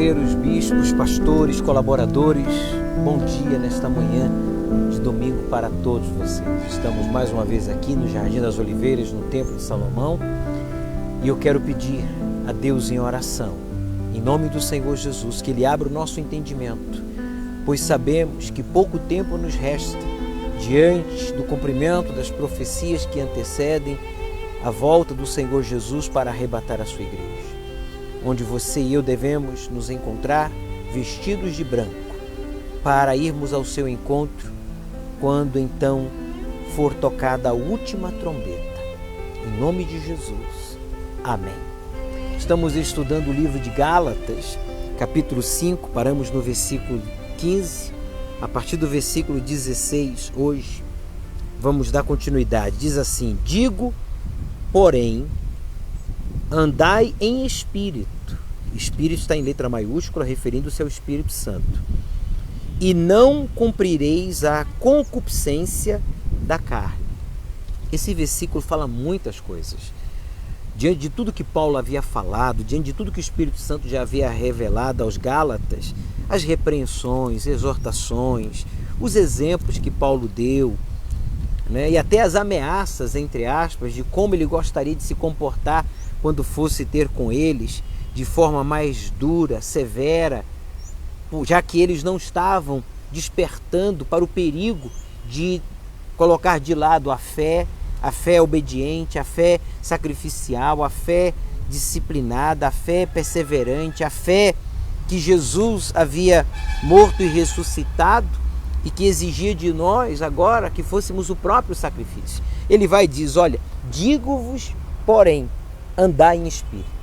obreiros, bispos, pastores, colaboradores, bom dia nesta manhã de domingo para todos vocês. Estamos mais uma vez aqui no Jardim das Oliveiras, no Templo de Salomão, e eu quero pedir a Deus em oração, em nome do Senhor Jesus, que Ele abra o nosso entendimento, pois sabemos que pouco tempo nos resta diante do cumprimento das profecias que antecedem a volta do Senhor Jesus para arrebatar a sua igreja, onde você e eu devemos nos encontrar vestidos de branco para irmos ao seu encontro quando então for tocada a última trombeta. Em nome de Jesus. Amém. Estamos estudando o livro de Gálatas, capítulo 5, paramos no versículo 15, a partir do versículo 16, hoje vamos dar continuidade. Diz assim: digo, porém, andai em espírito. Espírito está em letra maiúscula, referindo-se ao Espírito Santo. E não cumprireis a concupiscência da carne. Esse versículo fala muitas coisas. Diante de tudo que Paulo havia falado, diante de tudo que o Espírito Santo já havia revelado aos Gálatas, as repreensões, exortações, os exemplos que Paulo deu, né, e até as ameaças, entre aspas, de como ele gostaria de se comportar quando fosse ter com eles, de forma mais dura, severa, já que eles não estavam despertando para o perigo de colocar de lado a fé obediente, a fé sacrificial, a fé disciplinada, a fé perseverante, a fé que Jesus havia morto e ressuscitado e que exigia de nós agora que fôssemos o próprio sacrifício. Ele vai e diz: olha, digo-vos, porém, andai em espírito.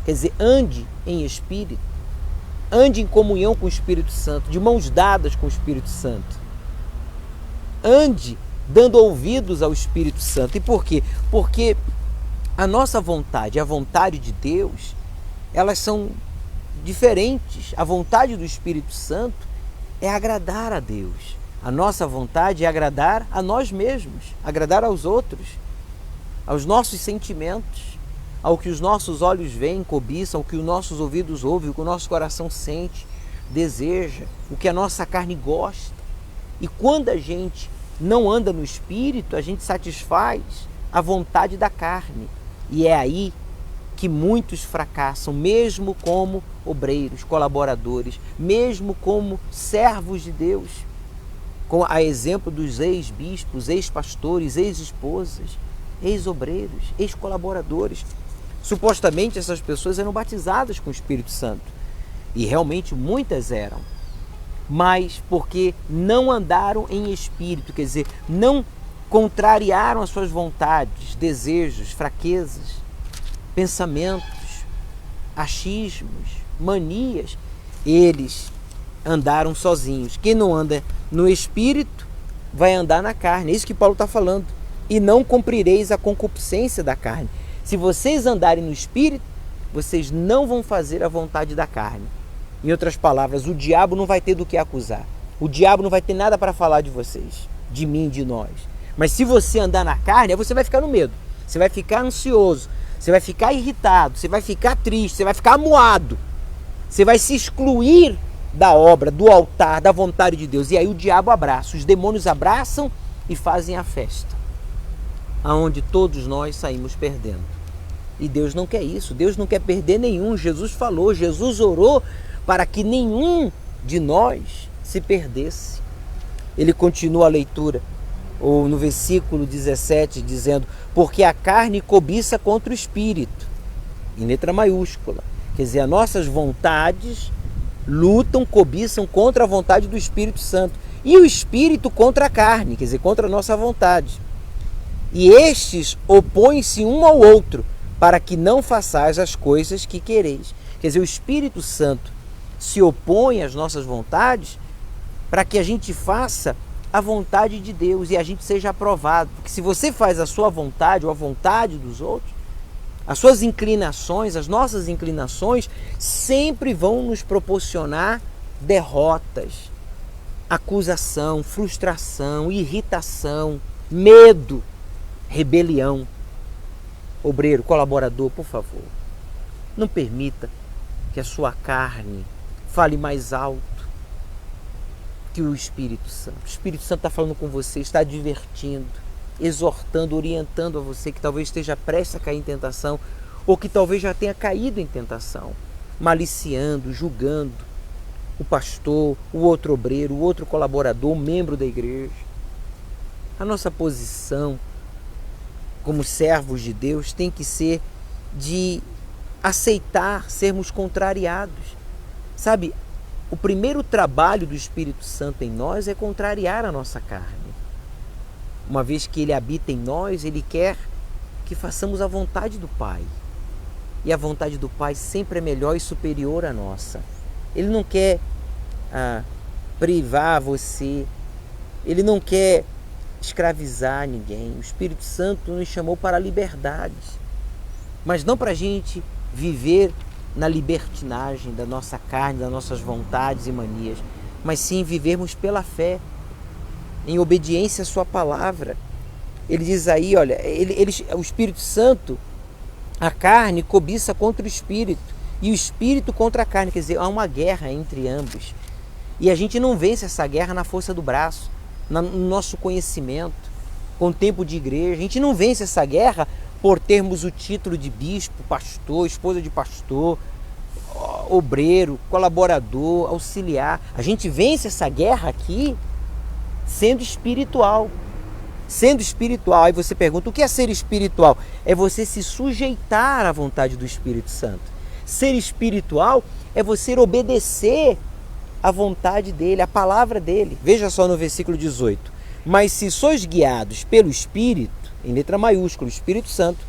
Quer dizer, ande em espírito, ande em comunhão com o Espírito Santo, de mãos dadas com o Espírito Santo. Ande dando ouvidos ao Espírito Santo. E por quê? Porque a nossa vontade e a vontade de Deus, elas são diferentes. A vontade do Espírito Santo é agradar a Deus. A nossa vontade é agradar a nós mesmos, agradar aos outros, aos nossos sentimentos, ao que os nossos olhos veem, cobiçam, o que os nossos ouvidos ouvem, o que o nosso coração sente, deseja, o que a nossa carne gosta. E quando a gente não anda no Espírito, a gente satisfaz a vontade da carne. E é aí que muitos fracassam, mesmo como obreiros, colaboradores, mesmo como servos de Deus, com a exemplo dos ex-bispos, ex-pastores, ex-esposas, ex-obreiros, ex-colaboradores. Supostamente essas pessoas eram batizadas com o Espírito Santo, e realmente muitas eram, mas porque não andaram em espírito, quer dizer, não contrariaram as suas vontades, desejos, fraquezas, pensamentos, achismos, manias, eles andaram sozinhos. Quem não anda no espírito vai andar na carne. É isso que Paulo está falando. E não cumprireis a concupiscência da carne. Se vocês andarem no espírito, vocês não vão fazer a vontade da carne. Em outras palavras, o diabo não vai ter do que acusar. O diabo não vai ter nada para falar de vocês, de mim, de nós. Mas se você andar na carne, aí você vai ficar no medo. Você vai ficar ansioso. Você vai ficar irritado. Você vai ficar triste. Você vai ficar amuado. Você vai se excluir da obra, do altar, da vontade de Deus. E aí o diabo abraça. Os demônios abraçam e fazem a festa, aonde todos nós saímos perdendo. E Deus não quer isso. Deus não quer perder nenhum. Jesus falou, Jesus orou para que nenhum de nós se perdesse. Ele continua a leitura, ou no versículo 17, dizendo: porque a carne cobiça contra o espírito, em letra maiúscula. Quer dizer, as nossas vontades lutam, cobiçam contra a vontade do Espírito Santo. E o espírito contra a carne, quer dizer, contra a nossa vontade. E estes opõem-se um ao outro, para que não façais as coisas que quereis. Quer dizer, o Espírito Santo se opõe às nossas vontades para que a gente faça a vontade de Deus e a gente seja aprovado. Porque se você faz a sua vontade ou a vontade dos outros, as suas inclinações, as nossas inclinações, sempre vão nos proporcionar derrotas, acusação, frustração, irritação, medo, rebelião. Obreiro, colaborador, por favor, não permita que a sua carne Fale mais alto que o Espírito Santo. O Espírito Santo está falando com você, está advertindo, exortando, orientando a você que talvez esteja prestes a cair em tentação ou que talvez já tenha caído em tentação, maliciando, julgando o pastor, o outro obreiro, o outro colaborador, o membro da igreja. A nossa posição como servos de Deus tem que ser de aceitar sermos contrariados. Sabe, o primeiro trabalho do Espírito Santo em nós é contrariar a nossa carne. Uma vez que ele habita em nós, ele quer que façamos a vontade do Pai. E a vontade do Pai sempre é melhor e superior à nossa. Ele não quer privar você, ele não quer escravizar ninguém. O Espírito Santo nos chamou para a liberdade, mas não para a gente viver na libertinagem da nossa carne, das nossas vontades e manias, mas sim vivermos pela fé, em obediência à sua palavra. Ele diz aí, olha, o Espírito Santo, a carne cobiça contra o Espírito e o Espírito contra a carne, quer dizer, há uma guerra entre ambos. E a gente não vence essa guerra na força do braço, no nosso conhecimento, com o tempo de igreja. A gente não vence essa guerra por termos o título de bispo, pastor, esposa de pastor, obreiro, colaborador, auxiliar. A gente vence essa guerra aqui sendo espiritual. Sendo espiritual. Aí você pergunta, o que é ser espiritual? É você se sujeitar à vontade do Espírito Santo. Ser espiritual é você obedecer à vontade dele, à palavra dele. Veja só no versículo 18. Mas se sois guiados pelo Espírito, em letra maiúscula, Espírito Santo,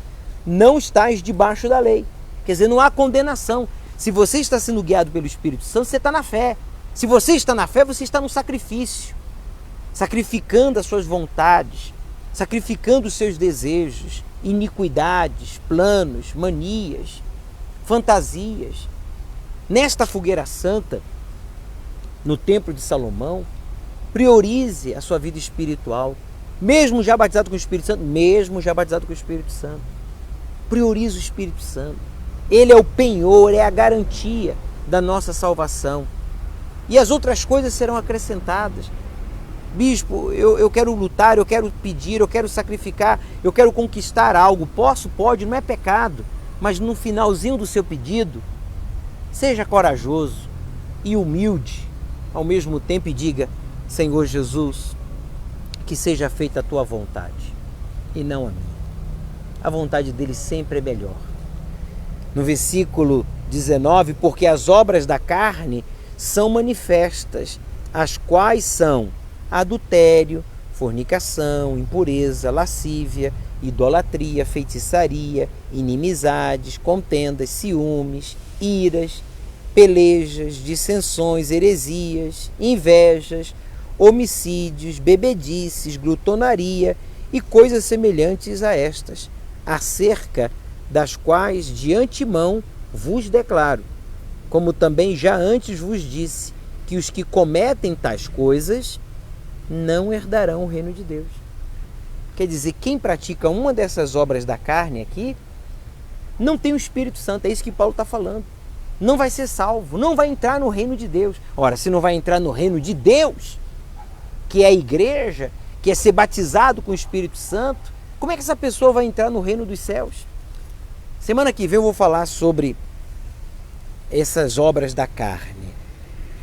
não estáis debaixo da lei. Quer dizer, não há condenação. Se você está sendo guiado pelo Espírito Santo, você está na fé. Se você está na fé, você está no sacrifício. Sacrificando as suas vontades, sacrificando os seus desejos, iniquidades, planos, manias, fantasias. Nesta fogueira santa, no Templo de Salomão, priorize a sua vida espiritual, mesmo já batizado com o Espírito Santo, priorize o Espírito Santo. Ele é o penhor, é a garantia da nossa salvação. E as outras coisas serão acrescentadas. Bispo, eu quero lutar, eu quero pedir, eu quero sacrificar, eu quero conquistar algo. Pode, não é pecado. Mas no finalzinho do seu pedido, seja corajoso e humilde ao mesmo tempo e diga: Senhor Jesus, que seja feita a tua vontade e não a minha. A vontade dele sempre é melhor. No versículo 19, porque as obras da carne são manifestas, as quais são adultério, fornicação, impureza, lascívia, idolatria, feitiçaria, inimizades, contendas, ciúmes, iras, pelejas, dissensões, heresias, invejas, homicídios, bebedices, glutonaria e coisas semelhantes a estas, acerca das quais de antemão vos declaro, como também já antes vos disse, que os que cometem tais coisas não herdarão o reino de Deus. Quer dizer, quem pratica uma dessas obras da carne aqui, não tem o Espírito Santo, é isso que Paulo está falando. Não vai ser salvo, não vai entrar no reino de Deus. Ora, se não vai entrar no reino de Deus, que é a igreja, que é ser batizado com o Espírito Santo, como é que essa pessoa vai entrar no reino dos céus? Semana que vem eu vou falar sobre essas obras da carne.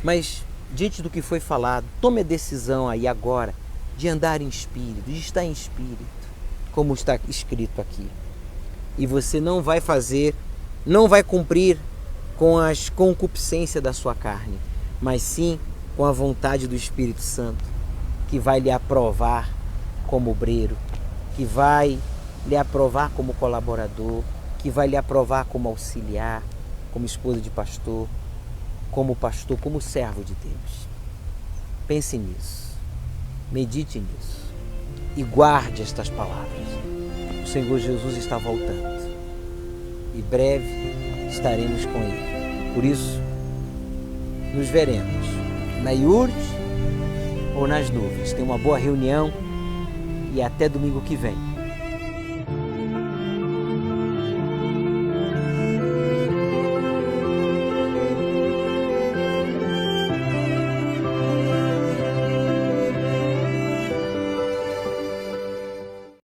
Mas, diante do que foi falado, tome a decisão aí agora de andar em espírito, de estar em espírito, como está escrito aqui. E você não vai cumprir com as concupiscências da sua carne, mas sim com a vontade do Espírito Santo, que vai lhe aprovar como obreiro, que vai lhe aprovar como colaborador, que vai lhe aprovar como auxiliar, como esposa de pastor, como servo de Deus. Pense nisso, medite nisso e guarde estas palavras. O Senhor Jesus está voltando e breve estaremos com Ele. Por isso, nos veremos na Iurdes ou nas nuvens. Tenha uma boa reunião e até domingo que vem.